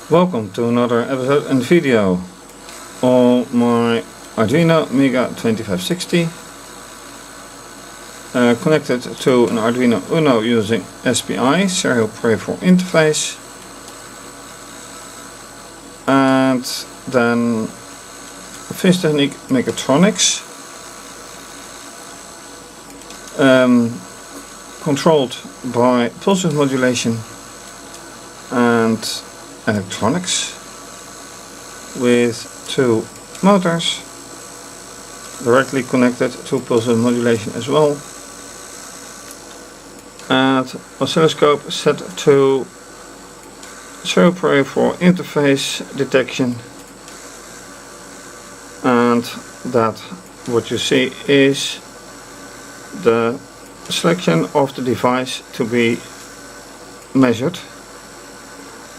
Welcome to another episode and video on my Arduino Mega2560 connected to an Arduino Uno using SPI, serial peripheral interface, and then fischertechnik mechatronics controlled by pulse modulation and electronics with two motors directly connected to pulse modulation as well, and oscilloscope set to serial peripheral interface detection, and that what you see is the selection of the device to be measured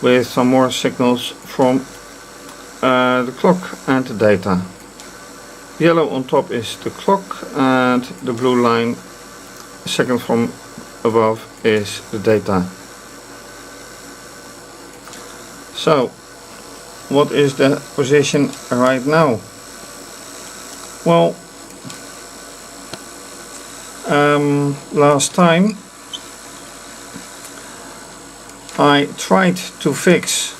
with some more signals from the clock and the data. Yellow on top is the clock, and the blue line second from above is the data. So what is the position right now? Well, last time I tried to fix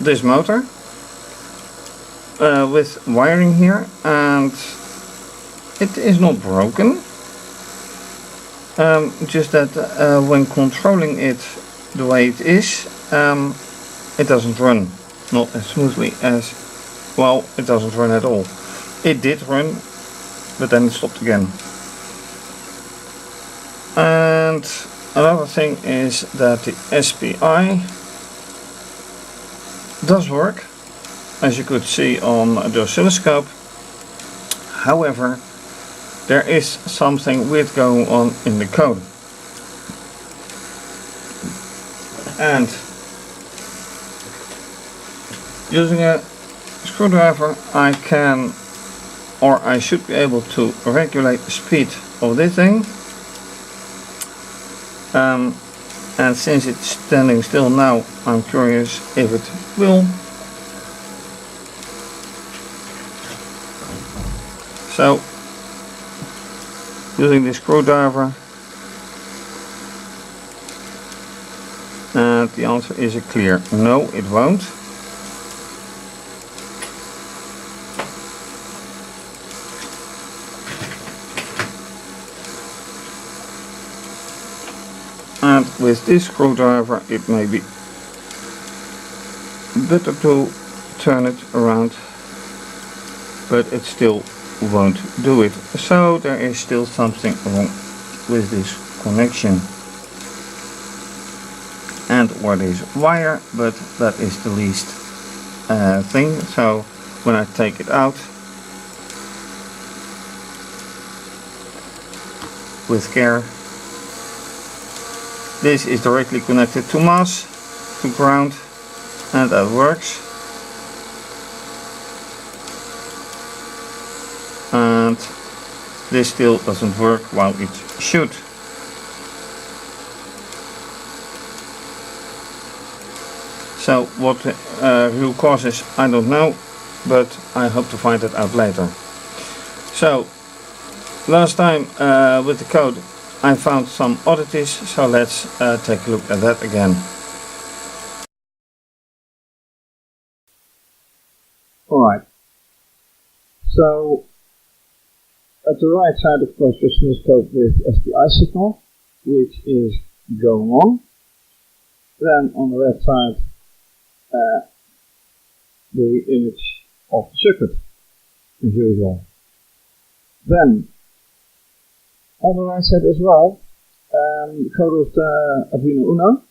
this motor with wiring here, and it is not broken, just that when controlling it the way it is, it doesn't run, not as smoothly as, well, it doesn't run at all. It did run, but then it stopped again. And another thing is that the SPI does work, as you could see on the oscilloscope. However, there is something weird going on in the code. And using a screwdriver I can, or I should be able to regulate the speed of this thing. And since it's standing still now, I'm curious if it will. So, using the screwdriver, and the answer is a clear no, it won't. And with this screwdriver it may be better to turn it around, but it still won't do it. So there is still something wrong with this connection. And or this wire, but that is the least thing. So when I take it out with care, this is directly connected to mass, to ground, and that works. And this still doesn't work while it should. So what root cause is, I don't know, but I hope to find it out later. So last time with the code I found some oddities, so let's take a look at that again. Alright, so at the right side, of course, the oscilloscope with SPI signal, which is going on. Then on the left side, the image of the circuit, as usual. Then on the right side as well, the code of the Arduino Uno.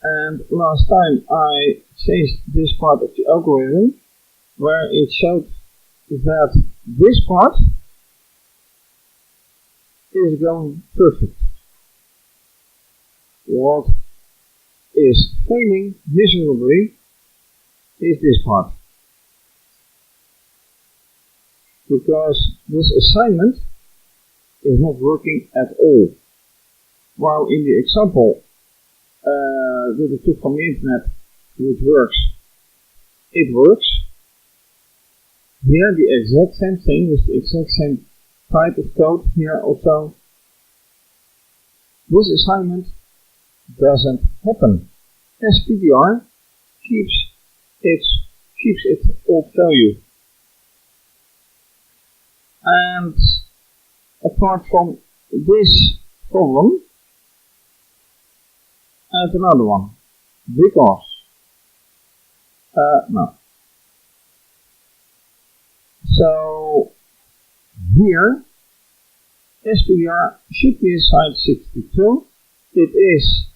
And last time I changed this part of the algorithm, where it showed that this part is going perfect. What is failing miserably is this part. Because this assignment is not working at all. While in the example with the tool from the internet, which works. It works. Here the exact same thing with the exact same type of code here also. This assignment doesn't happen. SPDR keeps its old value. And apart from this problem, and another one, because no. So here SPDR should be assigned 62. It is,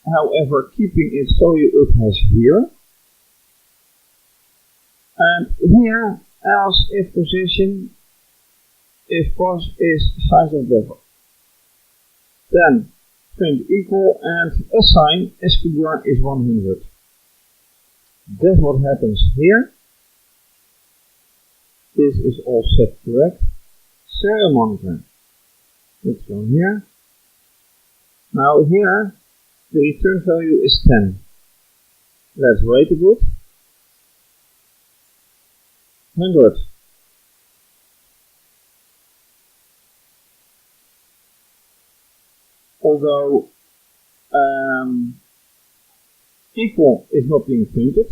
however, keeping its value it has here. And here, else if position, if pos is size of buffer. Then print equal and assign SPDR is 100. That's what happens here. This is all set correct. Serial monitor. Let's go here. Now here the return value is 10. Let's wait a bit. 100. Although equal is not being printed.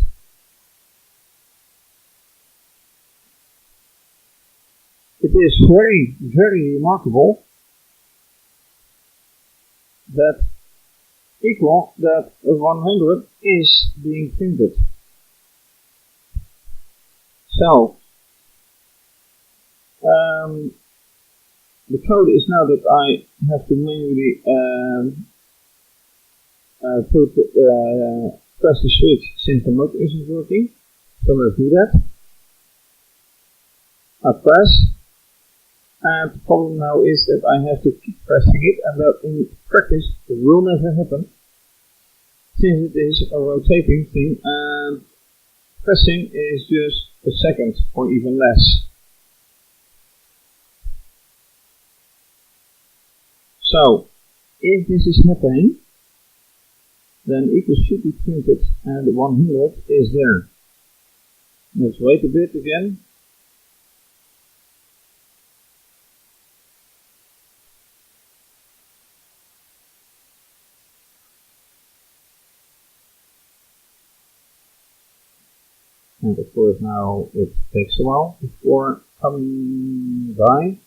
It is very, very remarkable that equal, that 100 is being printed. So, the code is now that I have to manually press the switch since the motor isn't working. So let's do that. I press, and the problem now is that I have to keep pressing it, and that in practice it will never happen, since it is a rotating thing, and pressing is just a second or even less. So, if this is happening, then equal should be printed and 100 is there. Let's wait a bit again. And of course now it takes a while before coming by.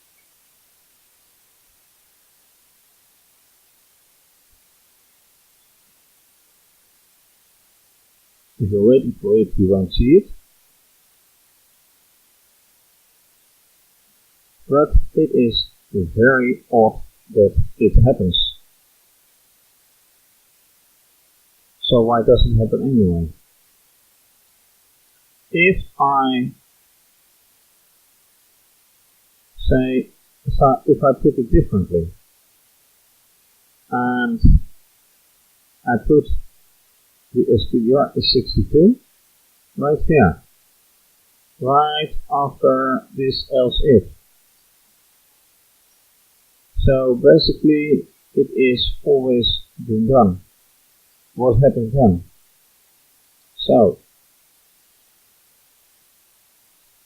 If you're waiting for it, you won't see it. But it is very odd that it happens. So why does it happen anyway? If I say, if I put it differently, and I put the SPDR is 62 right here, right after this else if. So basically it is always been done. What happens then? So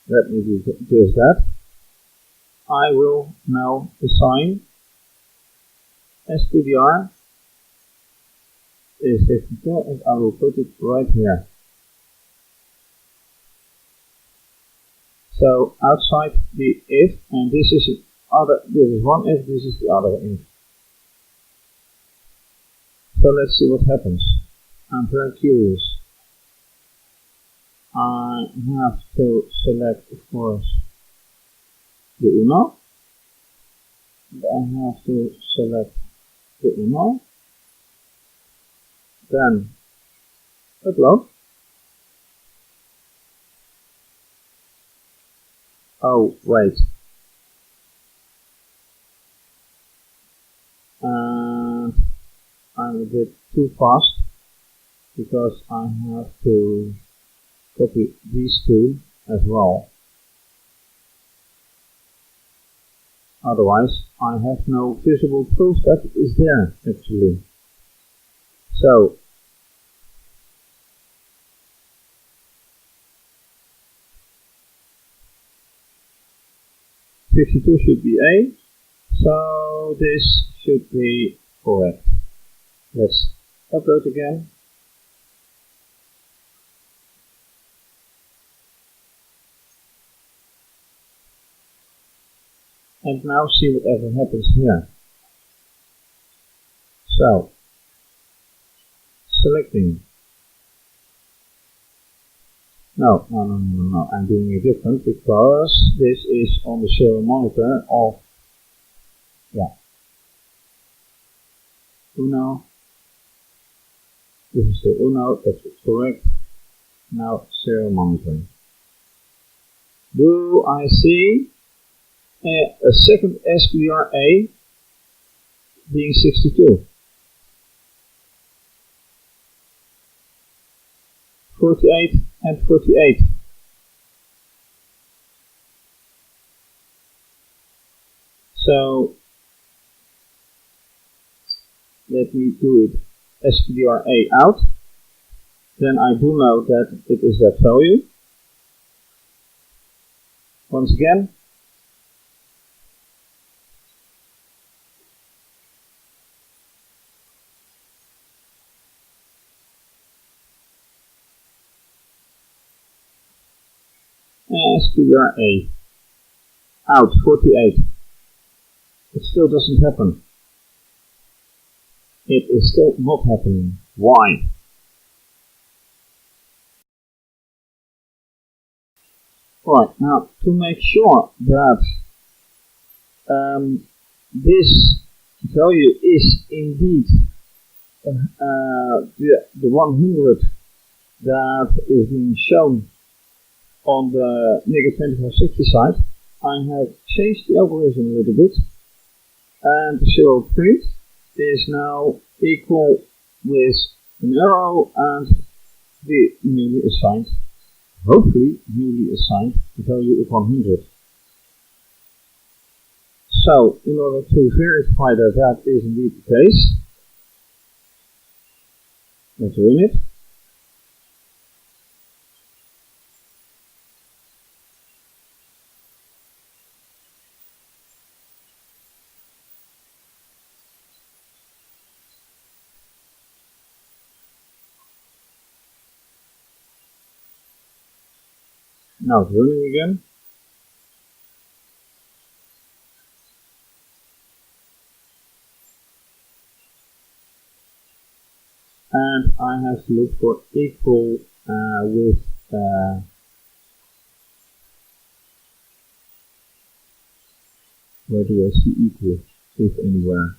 let me do just that. I will now assign SPDR is 62 and I will put it right here. So outside the if, and this is one if, this is the other if. So let's see what happens. I'm very curious. I have to select, of course, the UNO. I have to select the UNO. Then upload. Oh, wait. I'm a bit too fast because I have to copy these two as well. Otherwise, I have no visible proof that it is there actually. So $52 should be A, so this should be correct. Let's upload again. And now see whatever happens here. So, selecting. No, I'm doing it different because this is on the serial monitor of, Uno. This is the Uno, that's correct. Now serial monitor. Do I see a second SPI being 62? 48 and 48. So let me do it SPI out. Then I do know that it is that value. Once again. SPI out 48. It still doesn't happen. It is still not happening. Why? Right, now to make sure that this value is indeed the 100 that is being shown on the Mega2560 side, I have changed the algorithm a little bit, and the serial print is now equal with an arrow and the newly assigned, hopefully newly assigned value of 100. So in order to verify that that is indeed the case, let's run it. Now it's running again. And I have to look for equal with where do I see equal, if anywhere?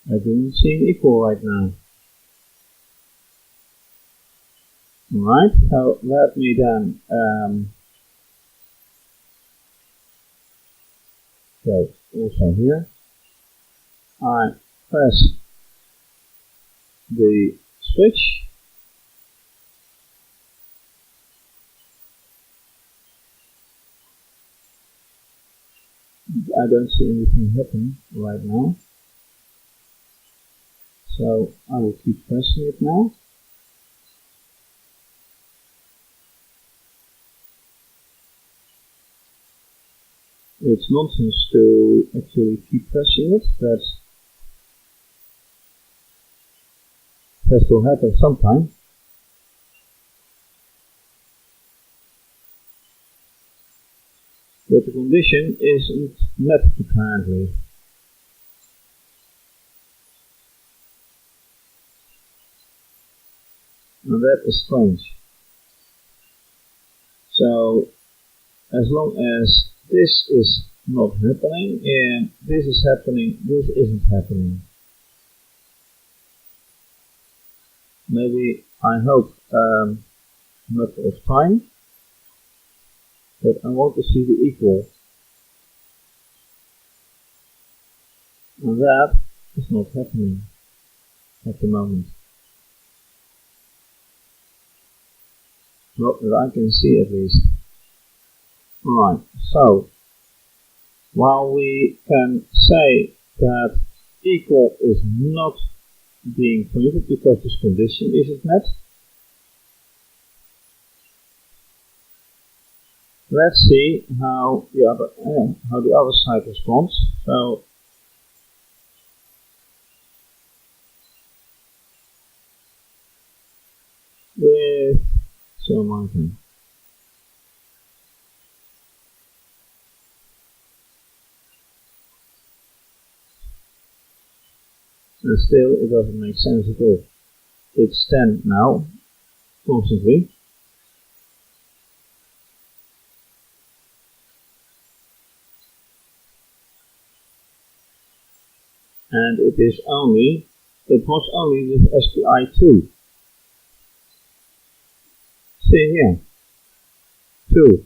I don't see an equal right now. Alright, so let me then go also here. I press the switch. I don't see anything happen right now. So I will keep pressing it now. It's nonsense to actually keep pressing it, but it has to happen sometime. But the condition isn't met apparently. And that is strange. So as long as this is not happening and this is happening, this isn't happening. Maybe, I hope, a matter of time, but I want to see the equal. And that is not happening. at the moment. Not that I can see at least. Alright, so while we can say that equal is not being printed because this condition isn't met, let's see how the other side responds. So with so marking. And still it doesn't make sense at all. It's 10 now, constantly. And it was only with SPI 2. See here, 2.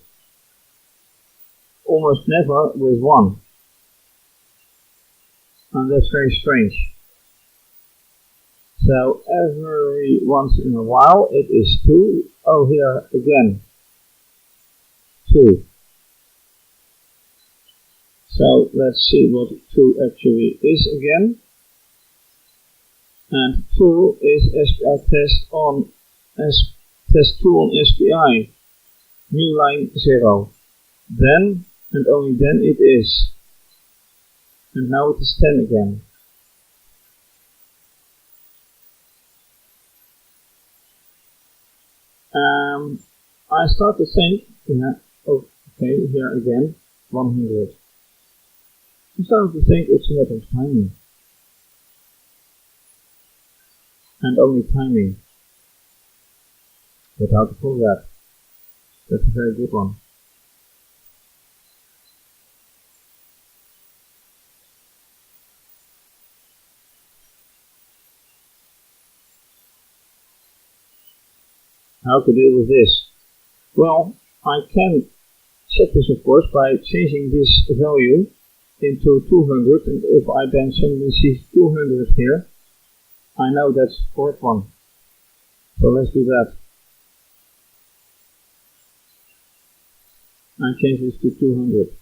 Almost never with 1. And that's very strange. So every once in a while it is 2. Oh, here again, 2. So let's see what 2 actually is again. And 2 is SPI test 2 on SPI, new line 0. Then, and only then it is. And now it is 10 again. I start to think, okay, here again, 100. I'm starting to think it's a matter of timing. And only timing. But how to prove that? That's a very good one. How to deal with this? Well, I can check this of course by changing this value into 200, and if I then suddenly see 200 here, I know that's the correct one. So let's do that. I change this to 200.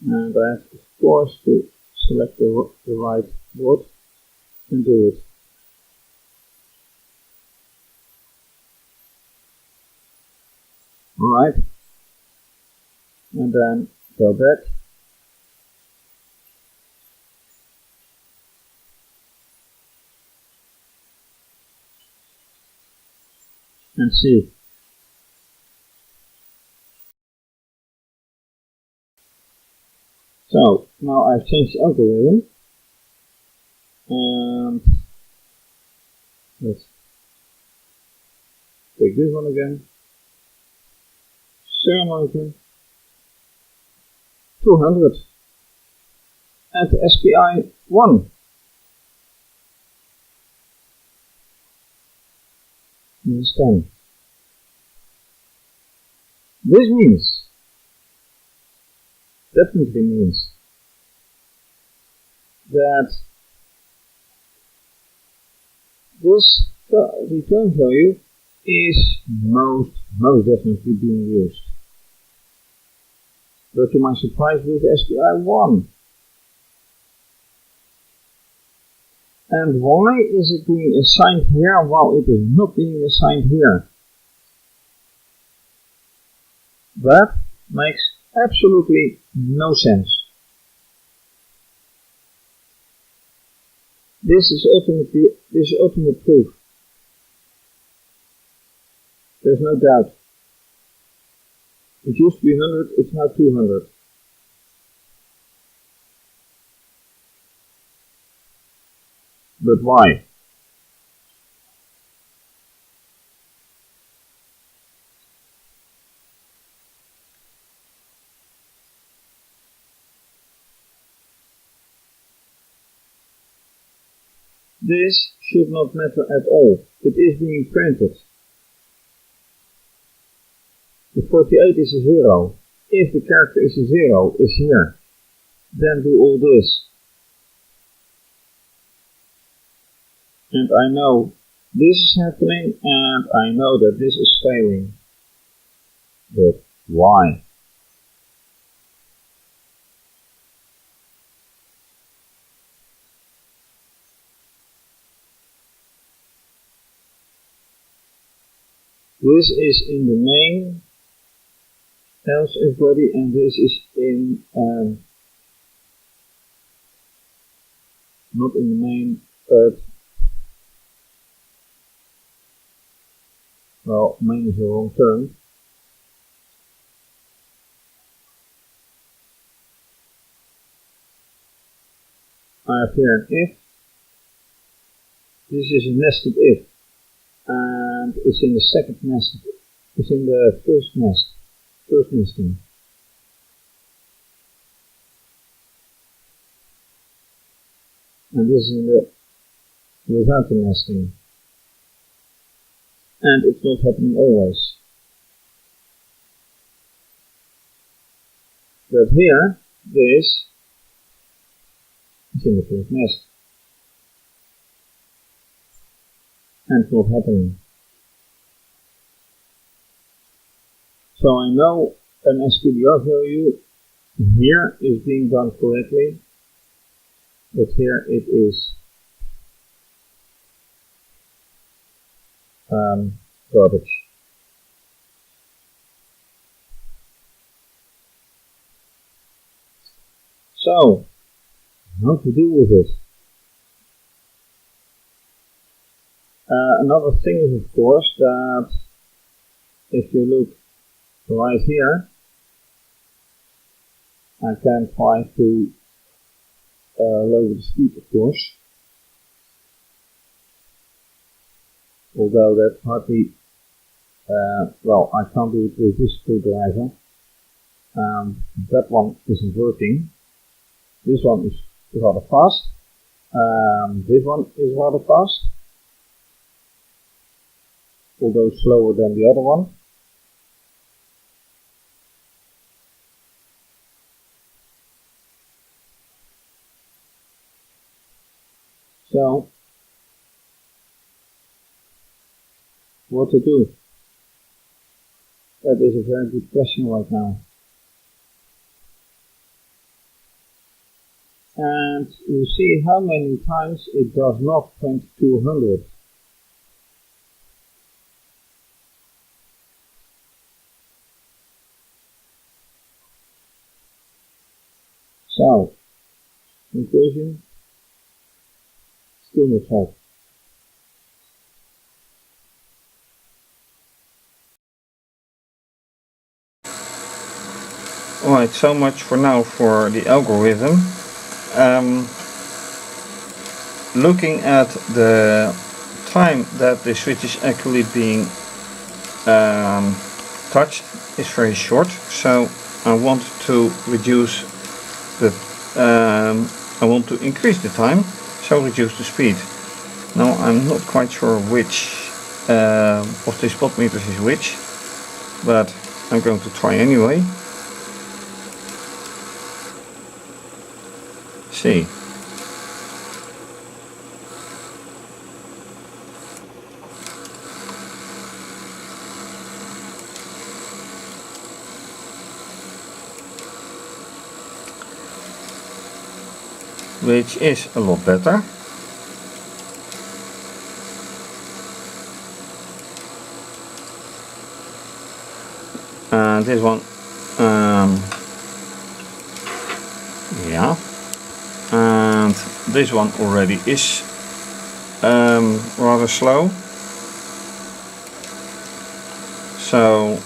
And I have of course to select the right board and do it. Alright, and then go back, and see. So now I've changed the algorithm, and let's take this one again. Mountain 200 at the SPI 1. Understand? This means, definitely means, that this return value is most definitely being used. But to my surprise with SPI 1. And why is it being assigned here while it is not being assigned here? That makes absolutely no sense. This is ultimate proof. There's no doubt. It used to be 100, it's now 200. But why? This should not matter at all. It is being printed. The 48 is a 0. If the character is a 0, is here. Then do all this. and I know this is happening, and I know that this is failing. But why? This is in the main else if body, and this is in not in the main, but well, main is the wrong term. I have here an if. This is a nested if, and it's in the second nest. It's in the first nesting. And this is in the without the nesting. And it's not happening always. But here, this is in the first nest. And it's not happening. So I know an SPDR value here is being done correctly, but here it is garbage. So, how to deal with it? Another thing is, of course, that if you look right here, I can try to lower the speed, of course, although that's hardly, well, I can't do it with this screwdriver. That one isn't working. This one is rather fast. This one is rather fast, although slower than the other one. So, what to do? That is a very good question right now. And you see how many times it does not 2200. So, conclusion, still not help. Alright, so much for now for the algorithm. Looking at the time that the switch is actually being touched is very short, so I want to reduce the I want to increase the time, so reduce the speed. Now I'm not quite sure which of the spot meters is which, but I'm going to try anyway. See. Which is a lot better. And this one, yeah, and this one already is rather slow. So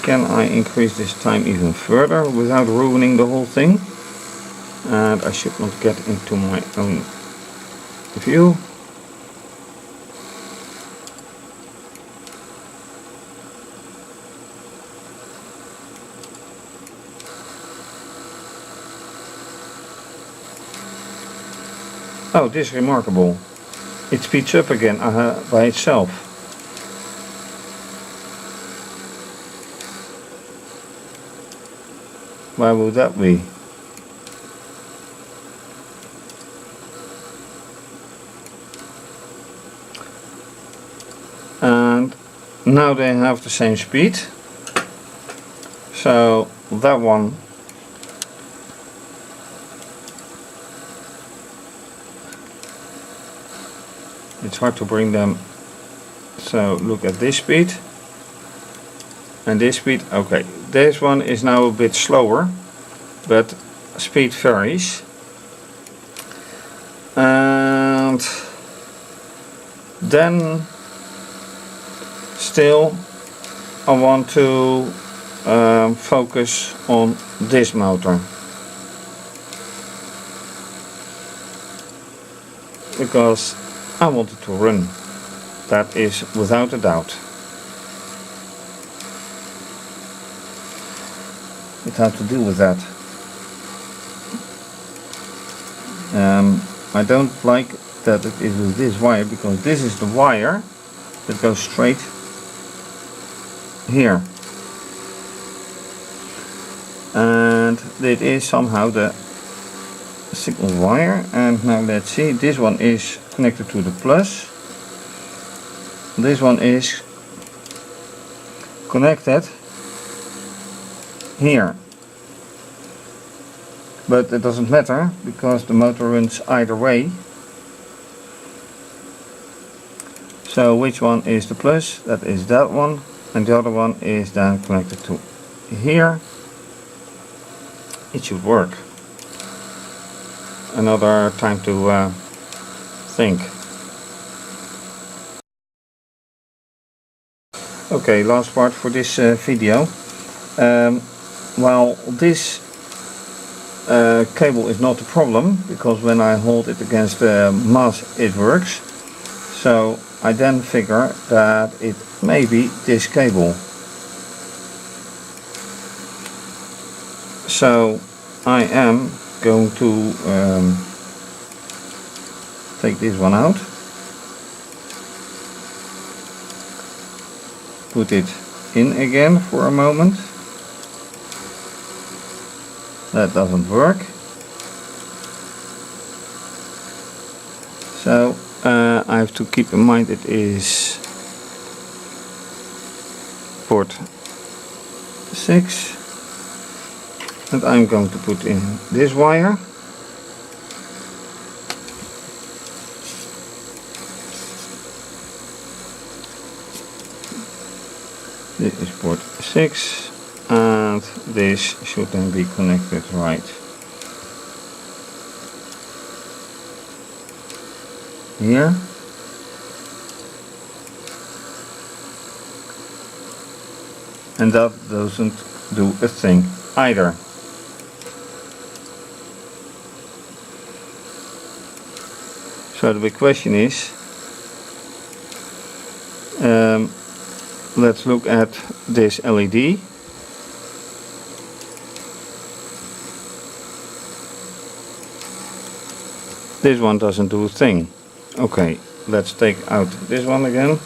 can I increase this time even further without ruining the whole thing? And I should not get into my own view. Oh, this is remarkable. It speeds up again by itself. Why would that be? Now they have the same speed, so that one it's hard to bring them, so look at this speed and this speed. Okay, this one is now a bit slower, but speed varies. And then still I want to focus on this motor, because I want it to run. That is without a doubt. It had to do with that. I don't like that it is with this wire, because this is the wire that goes straight here, and it is somehow the signal wire. And now let's see, this one is connected to the plus, this one is connected here, but it doesn't matter because the motor runs either way. So which one is the plus? That is that one, and the other one is then connected to here. It should work. Another time to think. Okay, last part for this video. Well, this cable is not the problem, because when I hold it against the mass it works. So I then figure that it may be this cable. So I am going to take this one out, put it in again for a moment. That doesn't work. So I have to keep in mind it is port 6, and I'm going to put in this wire. This is port 6, and this should then be connected right here. And that doesn't do a thing either. So the big question is, let's look at this LED. This one doesn't do a thing. Okay, let's take out this one again.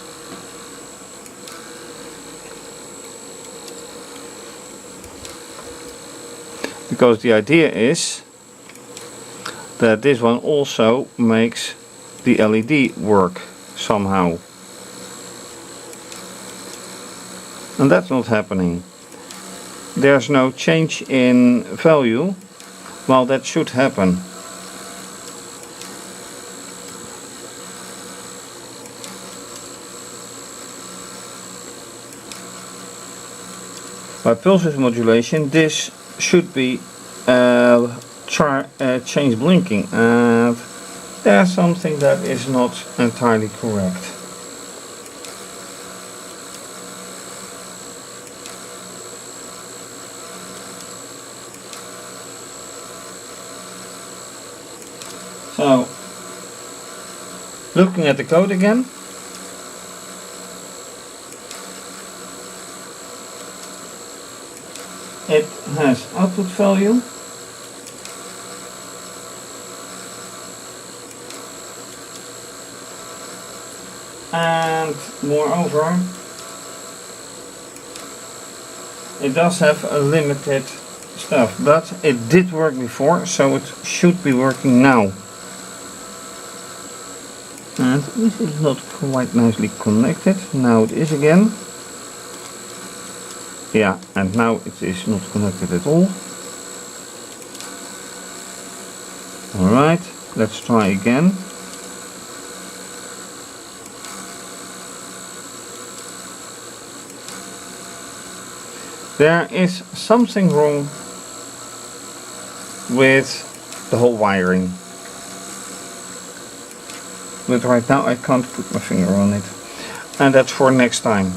Because the idea is that this one also makes the LED work somehow. And that's not happening. There's no change in value. Well, that should happen. By pulse width modulation, this should be change blinking, and there's something that is not entirely correct. So, looking at the code again, it has output value, and moreover it does have a limited stuff, but it did work before, so it should be working now. And this is not quite nicely connected. Now it is again. Yeah, and now it is not connected at all. Alright, let's try again. There is something wrong with the whole wiring. But right now I can't put my finger on it. And that's for next time.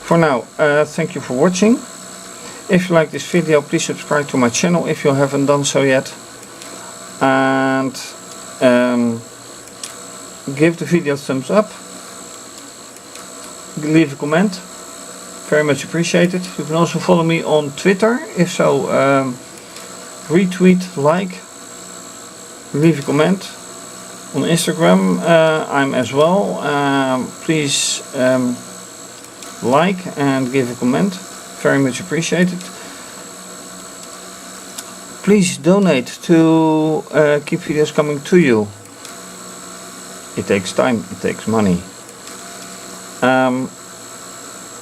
For now, thank you for watching. If you like this video, please subscribe to my channel if you haven't done so yet. And give the video a thumbs up. Leave a comment. Very much appreciated. You can also follow me on Twitter. If so, retweet, like, leave a comment. On Instagram I'm as well. Please like and give a comment. Very much appreciated. Please donate to keep videos coming to you. It takes time, it takes money.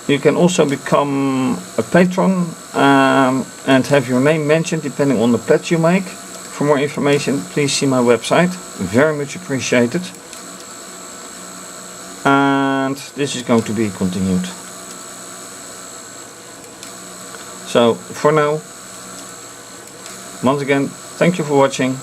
You can also become a patron and have your name mentioned depending on the pledge you make. For more information, please see my website. Very much appreciated. And this is going to be continued. So, for now, once again, thank you for watching.